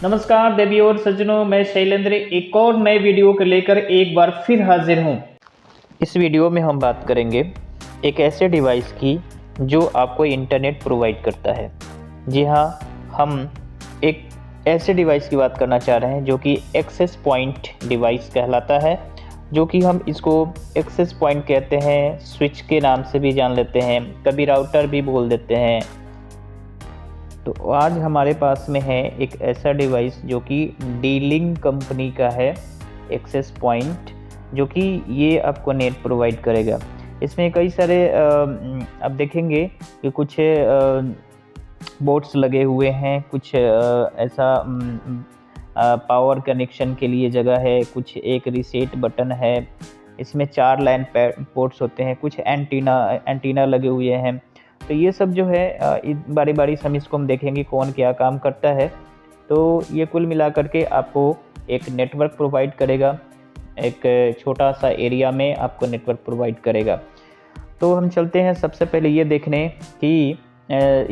नमस्कार देवी और सज्जनों, मैं शैलेंद्र एक और नए वीडियो को लेकर एक बार फिर हाजिर हूँ। इस वीडियो में हम बात करेंगे एक ऐसे डिवाइस की जो आपको इंटरनेट प्रोवाइड करता है। जी हाँ, हम एक ऐसे डिवाइस की बात करना चाह रहे हैं जो कि एक्सेस पॉइंट डिवाइस कहलाता है, जो कि हम इसको एक्सेस पॉइंट कहते हैं, स्विच के नाम से भी जान लेते हैं, कभी राउटर भी बोल देते हैं। तो आज हमारे पास में है एक ऐसा डिवाइस जो कि D-Link कंपनी का है, एक्सेस पॉइंट, जो कि ये आपको नेट प्रोवाइड करेगा। इसमें कई सारे आप देखेंगे कि कुछ बोर्ड्स लगे हुए हैं, कुछ ऐसा पावर कनेक्शन के लिए जगह है, कुछ एक रीसेट बटन है। इसमें 4 लैन पोर्ट्स होते हैं, कुछ एंटीना लगे हुए हैं। तो ये सब जो है बारी बारी से हम इसको देखेंगे कौन क्या काम करता है। तो ये कुल मिलाकर के आपको एक नेटवर्क प्रोवाइड करेगा, एक छोटा सा एरिया में आपको नेटवर्क प्रोवाइड करेगा। तो हम चलते हैं सबसे पहले ये देखने कि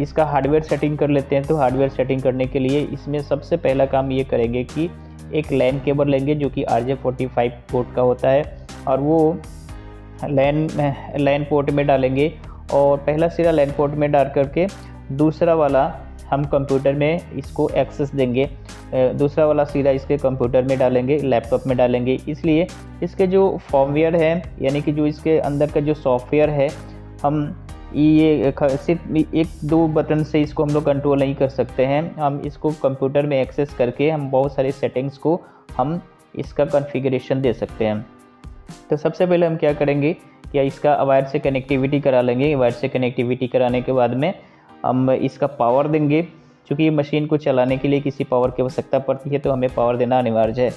इसका हार्डवेयर सेटिंग कर लेते हैं। तो हार्डवेयर सेटिंग करने के लिए इसमें सबसे पहला काम ये करेंगे कि एक लैन केबल लेंगे जो कि RJ45 पोर्ट का होता है, और वो लैन पोर्ट में डालेंगे। और पहला सिरा लैन पोर्ट में डाल करके दूसरा वाला हम कंप्यूटर में इसको एक्सेस देंगे, दूसरा वाला सिरा इसके कंप्यूटर में डालेंगे, लैपटॉप में डालेंगे। इसलिए इसके जो फॉर्मवेयर है, यानी कि जो इसके अंदर का जो सॉफ्टवेयर है, हम ये सिर्फ एक दो बटन से इसको हम लोग कंट्रोल नहीं कर सकते हैं। हम इसको कंप्यूटर में एक्सेस करके हम बहुत सारे सेटिंग्स को हम इसका कॉन्फ़िगरेशन दे सकते हैं। तो सबसे पहले हम क्या करेंगे, या इसका वायर से कनेक्टिविटी करा लेंगे। वायर से कनेक्टिविटी कराने के बाद में हम इसका पावर देंगे। क्योंकि ये मशीन को चलाने के लिए किसी पावर की आवश्यकता पड़ती है, तो हमें पावर देना अनिवार्य है।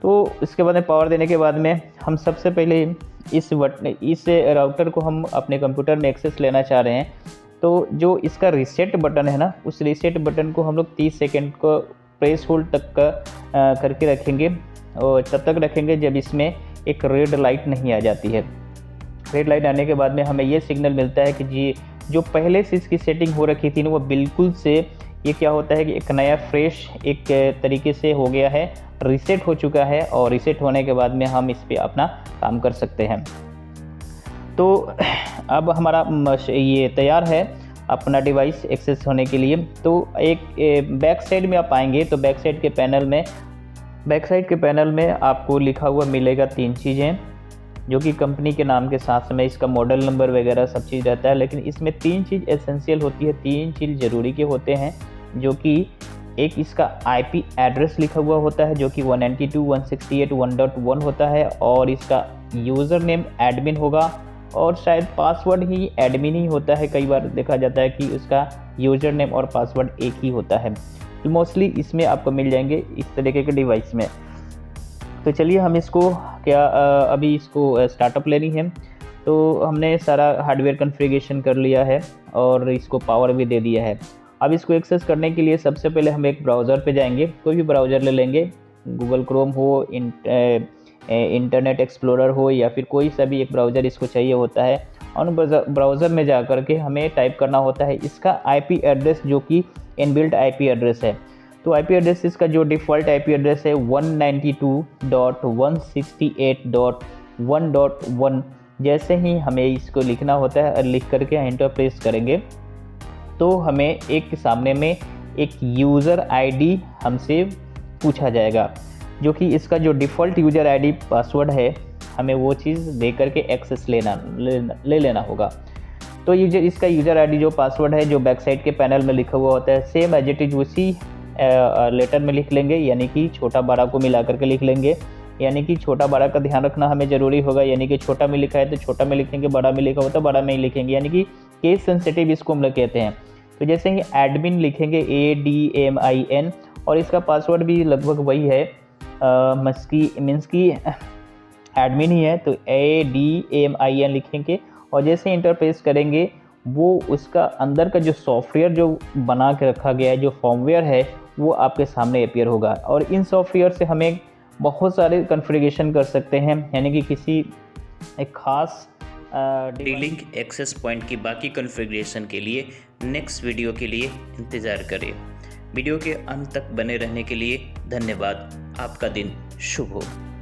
तो इसके बाद में पावर देने के बाद में हम सबसे पहले इस राउटर को हम अपने कंप्यूटर में एक्सेस लेना चाह रहे हैं। तो जो इसका रीसेट बटन है ना, उस रीसेट बटन को हम लोग 30 सेकेंड को प्रेस होल्ड तक का करके रखेंगे, और तब तक रखेंगे जब इसमें एक रेड लाइट नहीं आ जाती है। रेड लाइट आने के बाद में हमें ये सिग्नल मिलता है कि जी जो पहले से इसकी सेटिंग हो रखी थी ना, वो बिल्कुल से ये क्या होता है कि एक नया फ्रेश एक तरीके से हो गया है, रीसेट हो चुका है। और रीसेट होने के बाद में हम इस पर अपना काम कर सकते हैं। तो अब हमारा ये तैयार है अपना डिवाइस एक्सेस होने के लिए। तो एक बैक साइड में आप आएंगे तो बैक साइड के पैनल में आपको लिखा हुआ मिलेगा 3 चीज़ें, जो कि कंपनी के नाम के साथ में इसका मॉडल नंबर वगैरह सब चीज़ रहता है। लेकिन इसमें 3 चीज़ एसेंशियल होती है, 3 चीज़ ज़रूरी के होते हैं, जो कि एक इसका IP एड्रेस लिखा हुआ होता है जो कि 192.168.1.1 होता है, और इसका यूज़र नेम एडमिन होगा, और शायद पासवर्ड ही एडमिन ही होता है। कई बार देखा जाता है कि उसका यूज़र नेम और पासवर्ड एक ही होता है। तो मोस्टली इसमें आपको मिल जाएंगे इस तरीके के डिवाइस में। तो चलिए हम इसको अभी इसको स्टार्टअप लेनी है। तो हमने सारा हार्डवेयर कॉन्फ़िगरेशन कर लिया है और इसको पावर भी दे दिया है। अब इसको एक्सेस करने के लिए सबसे पहले हम एक ब्राउज़र पे जाएंगे। कोई भी ब्राउज़र ले लेंगे, गूगल क्रोम हो, इंटरनेट एक्सप्लोरर हो, या फिर कोई सा भी एक ब्राउज़र इसको चाहिए होता है। और ब्राउज़र में जा कर के हमें टाइप करना होता है इसका IP एड्रेस, जो कि इनबिल्ट IP एड्रेस है। तो IP एड्रेस इसका जो डिफ़ॉल्ट IP एड्रेस है 192.168.1.1। जैसे ही हमें इसको लिखना होता है और लिख करके एंटर प्रेस करेंगे तो हमें एक सामने में एक यूज़र ID हमसे पूछा जाएगा, जो कि इसका जो डिफ़ॉल्ट यूज़र ID पासवर्ड है, हमें वो चीज़ दे करके एक्सेस ले लेना होगा। तो इसका यूज़र ID जो पासवर्ड है, जो बैक साइड के पैनल में लिखा हुआ होता है, सेम एज इट इज़ उसी लेटर में लिख लेंगे, यानी कि छोटा बड़ा को मिला करके लिख लेंगे। यानी कि छोटा बड़ा का ध्यान रखना हमें ज़रूरी होगा, यानी कि छोटा में लिखा है तो छोटा में लिखेंगे, बड़ा में लिखा हो तो बड़ा में ही लिखेंगे, यानी कि केस सेंसिटिव इसको हम लोग कहते हैं। तो जैसे ही एडमिन लिखेंगे ADMIN, और इसका पासवर्ड भी लगभग वही है, मीन्स की एडमिन ही है, तो ADMIN लिखेंगे। और जैसे इंटर प्रेस करेंगे वो उसका अंदर का जो सॉफ्टवेयर जो बना के रखा गया है, जो फॉर्मवेयर है, वो आपके सामने अपीयर होगा। और इन सॉफ्टवेयर से हमें बहुत सारे कॉन्फ़िगरेशन कर सकते हैं, यानी कि किसी एक ख़ास D-Link एक्सेस पॉइंट की बाकी कॉन्फ़िगरेशन के लिए नेक्स्ट वीडियो के लिए इंतज़ार करें। वीडियो के अंत तक बने रहने के लिए धन्यवाद। आपका दिन शुभ हो।